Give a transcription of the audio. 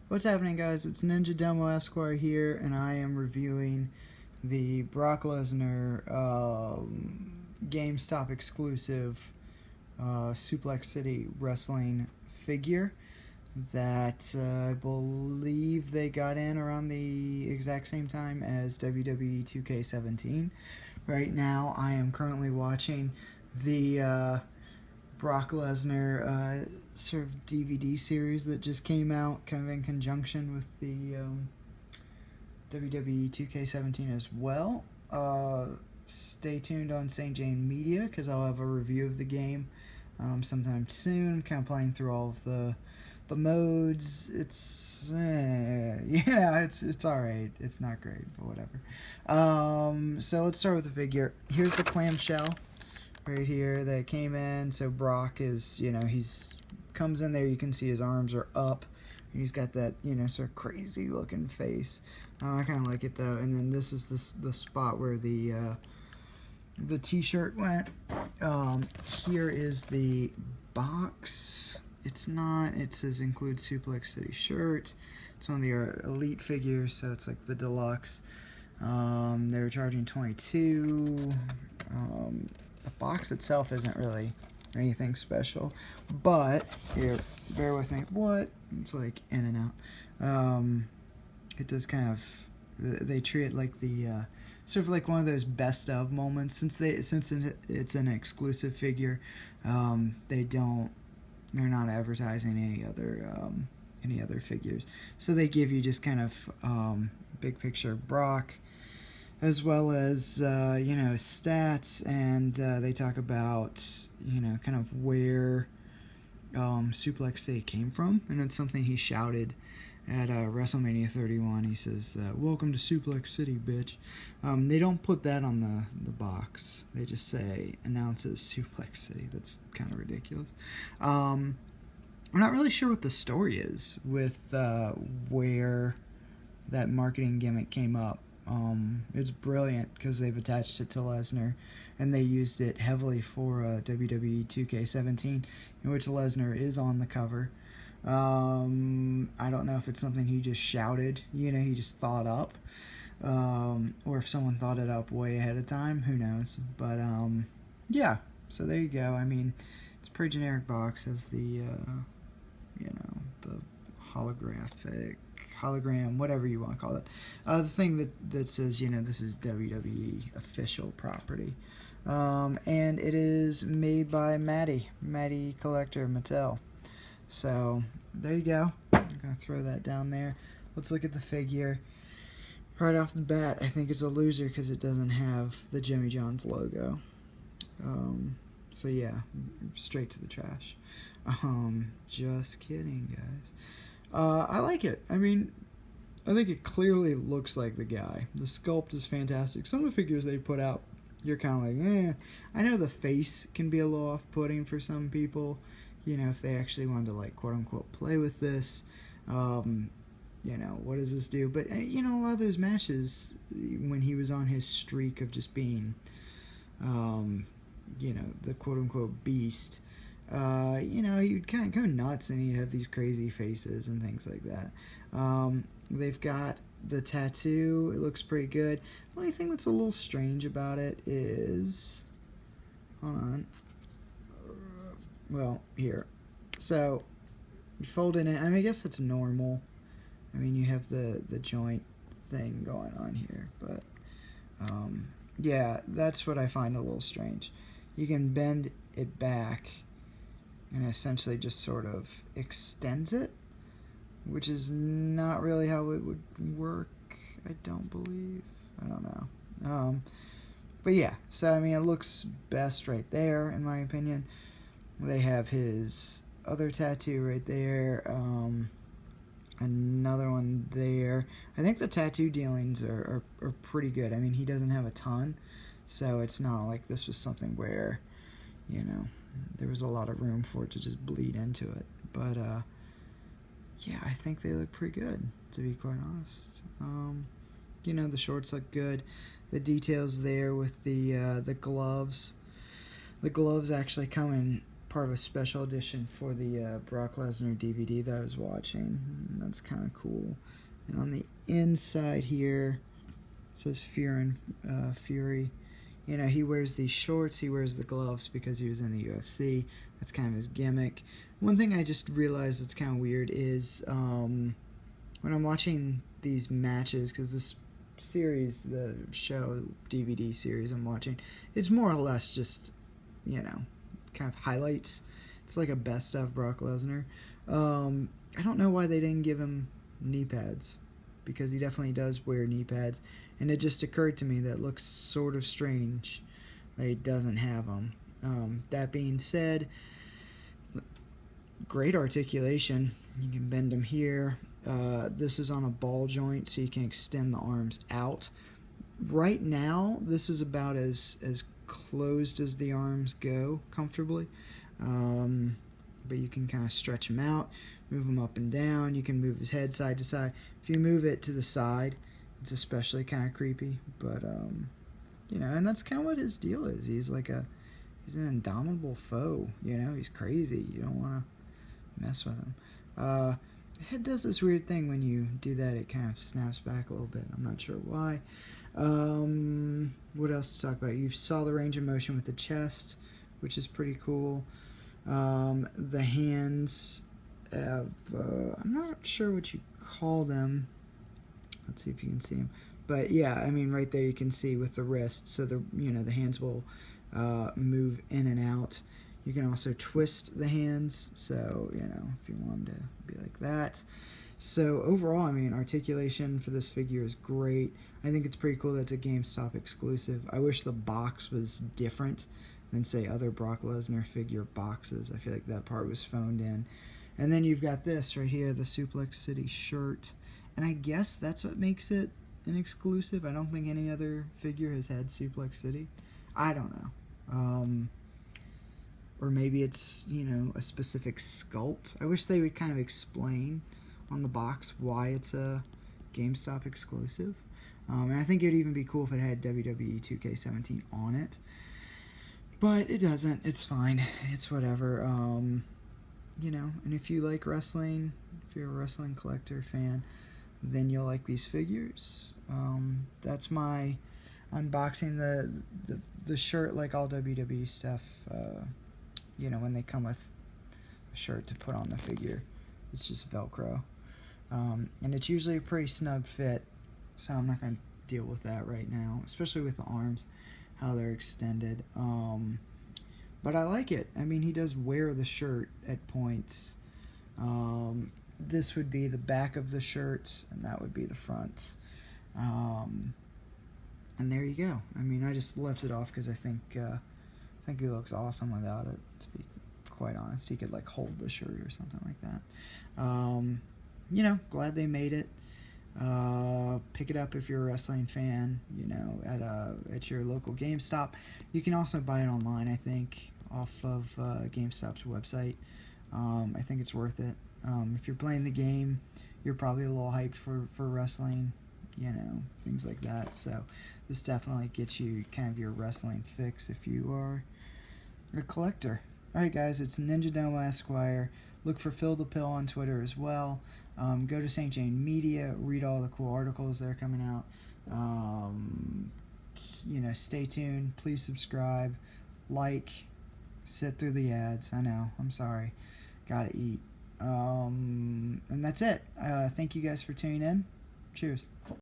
What's happening, guys? It's NinjaDomoEsq here, and I am reviewing the Brock Lesnar GameStop exclusive Suplex City wrestling figure that I believe they got in around the exact same time as WWE 2K17. Right now, I am currently watching the Brock Lesnar sort of DVD series that just came out, kind of in conjunction with the WWE 2K17 as well. Stay tuned on St. Jane Media because I'll have a review of the game sometime soon. I'm kind of playing through all of the modes. It's it's all right. It's not great, but whatever. So let's start with the figure. Here's the clamshell right here that came in. So Brock is, he's comes in there. You can see his arms are up. He's got that, sort of crazy looking face. I kind of like it though. And then this is the spot where the T-shirt went. Here is the box. It's not. It says include Suplex City shirt. It's one of the elite figures, so it's like the deluxe. They were charging $22. The box itself isn't really anything special, but here, bear with me. What? It's like in and out. It does kind of. They treat it like the sort of like one of those best of moments. Since it's an exclusive figure, they're not advertising any other figures. So they give you just kind of big picture Brock, as well as stats, and they talk about kind of where Suplex City came from, and it's something he shouted at WrestleMania 31. He says, "Welcome to Suplex City, bitch." They don't put that on the box. They just say announces Suplex City. That's kind of ridiculous. I'm not really sure what the story is with where that marketing gimmick came up. It's brilliant because they've attached it to Lesnar, and they used it heavily for WWE 2K17, in which Lesnar is on the cover. I don't know if it's something he just shouted, he just thought up, or if someone thought it up way ahead of time. Who knows? But yeah. So there you go. I mean, it's a pretty generic box. As the the hologram, whatever you want to call it. The thing that says, this is WWE official property. And it is made by Matty Collector Mattel. So there you go. I'm going to throw that down there. Let's look at the figure. Right off the bat, I think it's a loser because it doesn't have the Jimmy John's logo. So yeah, straight to the trash. Just kidding, guys. I like it. I mean, I think it clearly looks like the guy. The sculpt is fantastic. Some of the figures they put out, you're kind of like, eh. I know the face can be a little off-putting for some people, if they actually wanted to, like, quote-unquote, play with this. What does this do? But, a lot of those matches, when he was on his streak of just being, the quote-unquote beast, he'd kind of go nuts, and he'd have these crazy faces and things like that. They've got the tattoo. It looks pretty good. The only thing that's a little strange about it is, hold on. Well, here. So you fold it in. I mean, I guess that's normal. I mean, you have the joint thing going on here, but yeah, that's what I find a little strange. You can bend it back and essentially just sort of extends it, which is not really how it would work, I don't believe. I don't know. But yeah, so I mean, it looks best right there, in my opinion. They have his other tattoo right there, another one there. I think the tattoo dealings are pretty good. I mean, he doesn't have a ton, so it's not like this was something where, there was a lot of room for it to just bleed into it. But yeah, I think they look pretty good, to be quite honest. The shorts look good. The details there with the gloves. The gloves actually come in part of a special edition for the Brock Lesnar DVD that I was watching. And that's kind of cool. And on the inside here, it says Fear and Fury. You know, he wears these shorts, he wears the gloves because he was in the UFC. That's kind of his gimmick. One thing I just realized that's kind of weird is when I'm watching these matches, because this series, the show, DVD series I'm watching, it's more or less just, you know, kind of highlights. It's like a best of Brock Lesnar. I don't know why they didn't give him knee pads, because he definitely does wear knee pads, and it just occurred to me that it looks sort of strange that he doesn't have them. That being said, great articulation. You can bend them here. This is on a ball joint, so you can extend the arms out. Right now, this is about as closed as the arms go comfortably. But you can kind of stretch them out, move them up and down. You can move his head side to side. If you move it to the side, it's especially kind of creepy. But, you know, and that's kind of what his deal is. He's an indomitable foe. You know, he's crazy. You don't want to mess with him. The head does this weird thing when you do that. It kind of snaps back a little bit. I'm not sure why. What else to talk about? You saw the range of motion with the chest, which is pretty cool. The hands have, I'm not sure what you call them. Let's see if you can see them. But yeah, I mean, right there you can see with the wrist. So the hands will move in and out. You can also twist the hands. So, you know, if you want them to be like that. So overall, I mean, articulation for this figure is great. I think it's pretty cool that it's a GameStop exclusive. I wish the box was different than, say, other Brock Lesnar figure boxes. I feel like that part was phoned in. And then you've got this right here, the Suplex City shirt. And I guess that's what makes it an exclusive. I don't think any other figure has had Suplex City. I don't know. Or maybe it's, you know, a specific sculpt. I wish they would kind of explain on the box why it's a GameStop exclusive. And I think it would even be cool if it had WWE 2K17 on it. But it doesn't. It's fine. It's whatever. You know, and if you like wrestling, if you're a wrestling collector fan, then you'll like these figures. That's my unboxing. The shirt, like all WWE stuff, you know, when they come with a shirt to put on the figure, it's just Velcro. And it's usually a pretty snug fit, so I'm not going to deal with that right now, especially with the arms, how they're extended. But I like it. I mean, he does wear the shirt at points. This would be the back of the shirt, and that would be the front. And there you go. I mean, I just left it off because I think he looks awesome without it, to be quite honest. He could, like, hold the shirt or something like that. You know, glad they made it. Pick it up if you're a wrestling fan, you know, at your local GameStop. You can also buy it online, I think, off of GameStop's website. I think it's worth it. If you're playing the game, you're probably a little hyped for wrestling, you know, things like that. So this definitely gets you kind of your wrestling fix if you are a collector. Alright guys, it's NinjaDomoEsq. Look for Phil the Pill on Twitter as well. Go to St. Jane Media, read all the cool articles that are coming out. You know, stay tuned. Please subscribe, like, sit through the ads. I know, I'm sorry. Gotta eat. And that's it. Thank you guys for tuning in. Cheers.